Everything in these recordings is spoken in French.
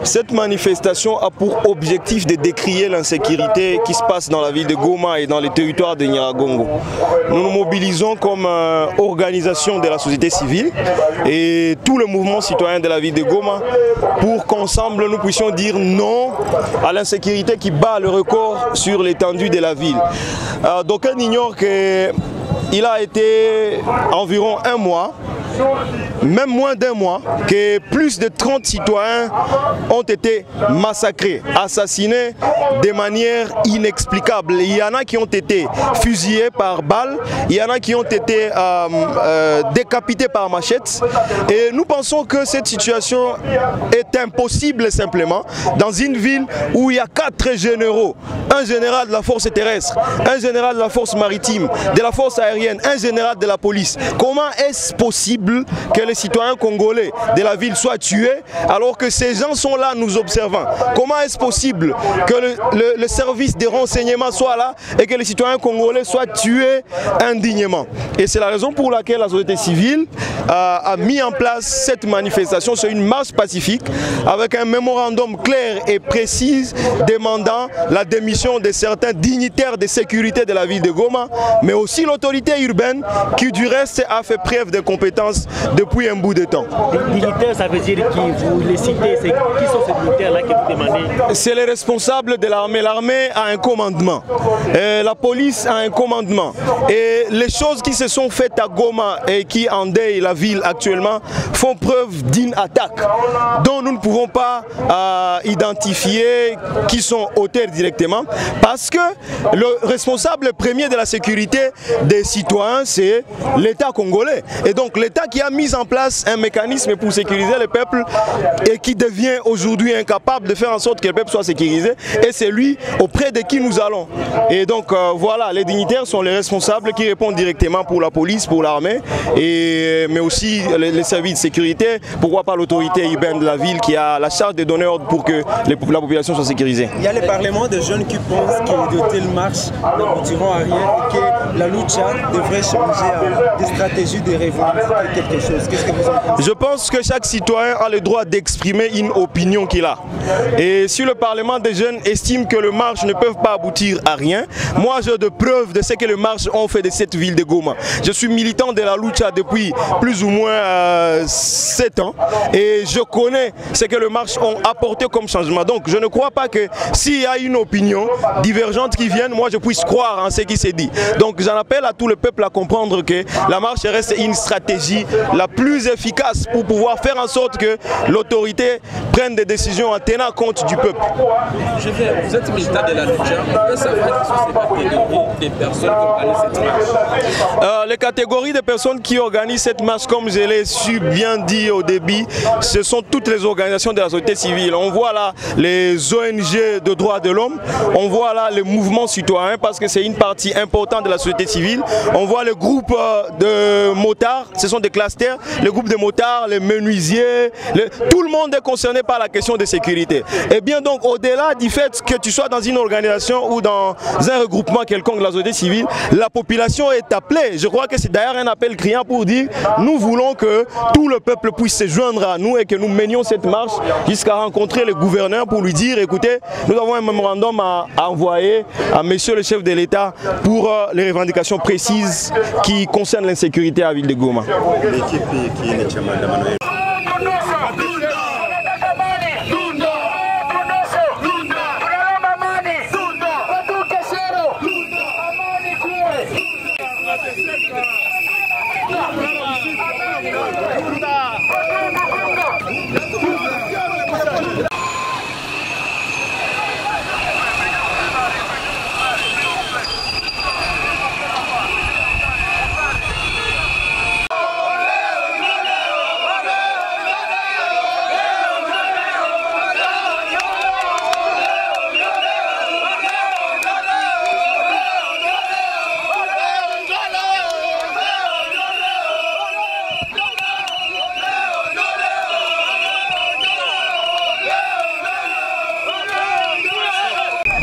Cette manifestation a pour objectif de décrier l'insécurité qui se passe dans la ville de Goma et dans les territoires de Nyiragongo. Nous nous mobilisons comme organisation de la société civile et tout le mouvement citoyen de la ville de Goma pour qu'ensemble nous puissions dire non à l'insécurité qui bat le record sur l'étendue de la ville. D'aucuns ignorent qu'il a été environ un mois, même moins d'un mois, que plus de 30 citoyens ont été massacrés, assassinés de manière inexplicable. Il y en a qui ont été fusillés par balles, il y en a qui ont été décapités par machette. Et nous pensons que cette situation est impossible simplement dans une ville où il y a 4 généraux, un général de la force terrestre, un général de la force maritime, de la force aérienne, un général de la police. Comment est-ce possible que les citoyens congolais de la ville soient tués alors que ces gens sont là nous observant? Comment est-ce possible que le service de renseignement soit là et que les citoyens congolais soient tués indignement? Et c'est la raison pour laquelle la société civile a mis en place cette manifestation. C'est une marche pacifique avec un mémorandum clair et précis demandant la démission de certains dignitaires de sécurité de la ville de Goma, mais aussi l'autorité urbaine qui du reste a fait preuve de compétences depuis un bout de temps. Dignitaires, ça veut dire qui vous les citez, qui sont ces dignitaires-là que vous demandez? C'est les responsables de l'armée. L'armée a un commandement, la police a un commandement. Et les choses qui se sont faites à Goma et qui endeuillent la ville actuellement font preuve d'une attaque dont nous ne pouvons pas identifier qui sont auteurs directement, parce que le responsable premier de la sécurité des citoyens, c'est l'État congolais. Et donc l'État qui a mis en place un mécanisme pour sécuriser le peuple et qui devient aujourd'hui incapable de faire en sorte que le peuple soit sécurisé, et c'est lui auprès de qui nous allons. Et donc voilà, les dignitaires sont les responsables qui répondent directement pour la police, pour l'armée, mais aussi les services de sécurité, pourquoi pas l'autorité urbaine de la ville qui a la charge de donner ordre pour que la population soit sécurisée. Il y a le Parlement de jeunes qui pensent que de telles marches n'aboutiront à rien et que la lucha devrait changer des stratégies de revendiquer quelque chose. Qu'est-ce que vous en pensez? Je pense que chaque citoyen a le droit d'exprimer une opinion qu'il a. Et si le Parlement des jeunes estime que les marches ne peuvent pas aboutir à rien, moi j'ai de preuves de ce que les marches ont fait de cette ville de Goma. Je suis militant de la lucha depuis plus ou moins 7 ans et je connais ce que les marches ont apporté comme changement. Donc je ne crois pas que s'il y a une opinion divergente qui vienne, moi je puisse croire en ce qui s'est dit. Donc j'en appelle à tout le peuple à comprendre que la marche reste une stratégie la plus efficace pour pouvoir faire en sorte que l'autorité prenne des décisions en tenant compte du peuple. Vous êtes militant de la lucha, on peut savoir qui sont ces catégories de personnes qui organisent cette marche? Les catégories de personnes qui organisent cette marche, comme je l'ai su bien dit au début, ce sont toutes les organisations de la société civile. On voit là les ONG de droits de l'homme, on voit là les mouvements citoyens parce que c'est une partie importante de la société civile. On voit les groupes de motards, ce sont des clusters, les groupes de motards, les menuisiers, tout le monde est concerné par la question de sécurité. Et bien donc au-delà du fait que tu sois dans une organisation ou dans un regroupement quelconque de la société civile, la population est appelée. Je crois que c'est d'ailleurs un appel criant pour dire nous voulons que tout le peuple puisse se joindre à nous et que nous menions cette marche jusqu'à rencontrer le gouverneur pour lui dire écoutez, nous avons un mémorandum à envoyer à monsieur le chef de l'État pour les revendications précises qui concernent l'insécurité à la ville de Goma. L'équipe qui est Manuel.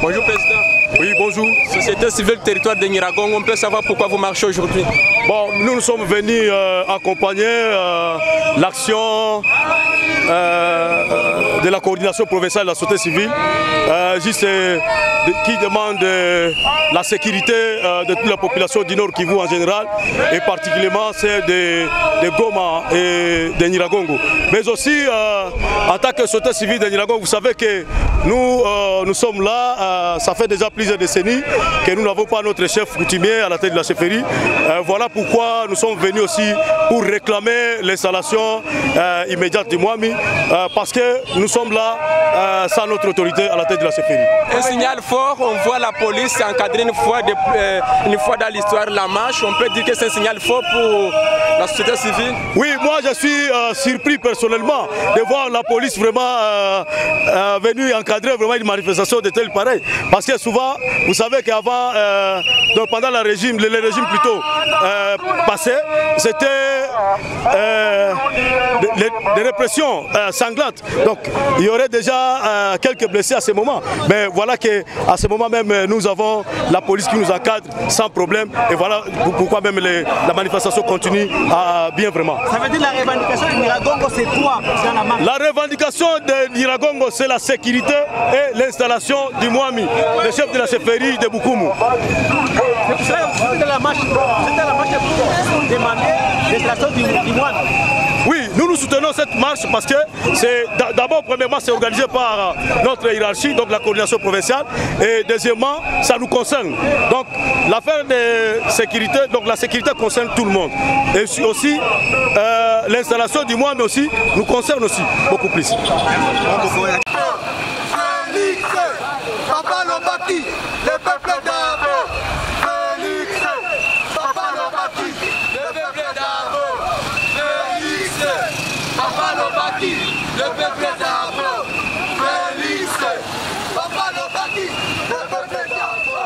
Bonjour Président. Oui, bonjour. Société civile territoire de Nyiragongo, on peut savoir pourquoi vous marchez aujourd'hui? Bon, nous sommes venus accompagner l'action de la coordination provinciale de la société civile, qui demande la sécurité de toute la population du Nord Kivu en général, et particulièrement celle de Goma et de Nyiragongo. Mais aussi, en tant que société civile de Nyiragongo, vous savez que nous sommes là, ça fait déjà plusieurs décennies que nous n'avons pas notre chef coutumier à la tête de la chefferie. Voilà pourquoi nous sommes venus aussi pour réclamer l'installation immédiate du Mwami, parce que nous sommes là sans notre autorité à la tête de la chefferie. Un signal fort, on voit la police encadrer une fois dans l'histoire de la marche. On peut dire que c'est un signal fort pour la société civile. Oui, moi je suis surpris personnellement de voir la police vraiment venue encadrer vraiment une manifestation de tel pareil. Parce que souvent, vous savez qu'avant, pendant le régime plutôt passé, c'était des répressions sanglantes. Donc il y aurait déjà quelques blessés à ce moment. Mais voilà qu'à ce moment même, nous avons la police qui nous encadre sans problème. Et voilà pourquoi même la manifestation continue bien vraiment. Ça veut dire la revendication de Nyiragongo, c'est quoi dans la marche? La revendication de Nyiragongo, c'est la sécurité et l'installation du Mwami, le chef de la chefferie de Bukumu. C'est pour cela que vous êtes dans la marche pour demander l'installation du Mwami. Oui, nous soutenons cette marche parce que c'est d'abord, premièrement, c'est organisé par notre hiérarchie, donc la coordination provinciale, et deuxièmement, ça nous concerne. Donc l'affaire de sécurité, donc la sécurité concerne tout le monde. Et aussi l'installation du mois, mais aussi nous concerne aussi beaucoup plus. Papa Lobaki, le peuple d'Abo. Félix, Papa Lobaki, le peuple d'Abo. Félix, Papa Lobaki, le peuple d'Abo. Félix, Papa Lobaki, le peuple d'Abo.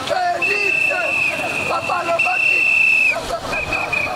Félix, Papa Lobaki, le peuple d'Abo.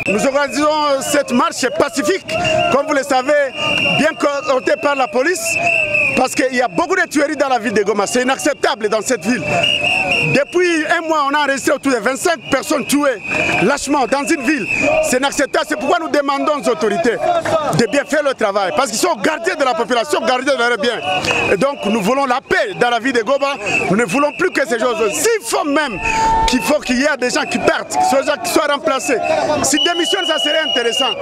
Nous organisons cette marche pacifique, comme vous le savez, bien portée par la police, parce qu'il y a beaucoup de tueries dans la ville de Goma. C'est inacceptable dans cette ville. Depuis un mois, on a enregistré autour de 25 personnes tuées lâchement dans une ville. C'est inacceptable. C'est pourquoi nous demandons aux autorités de bien faire le travail. Parce qu'ils sont gardiens de la population, gardiens de leurs biens. Et donc nous voulons la paix dans la ville de Goma. Nous ne voulons plus que ces choses. S'il faut même qu'il y ait des gens qui partent, qui soient remplacés. Si démissionnent, ça serait intéressant.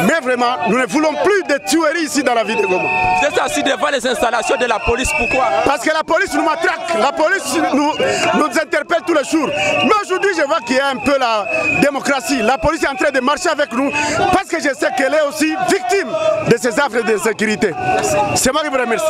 Mais vraiment, nous ne voulons plus de tueries ici dans la ville de Goma. Vous êtes assis devant les installations de la police, pourquoi? Parce que la police nous matraque. La police nous interpelle tous les jours. Mais aujourd'hui, je vois qu'il y a un peu la démocratie. La police est en train de marcher avec nous parce que je sais qu'elle est aussi victime de ces affres de sécurité. C'est moi qui vous remercie.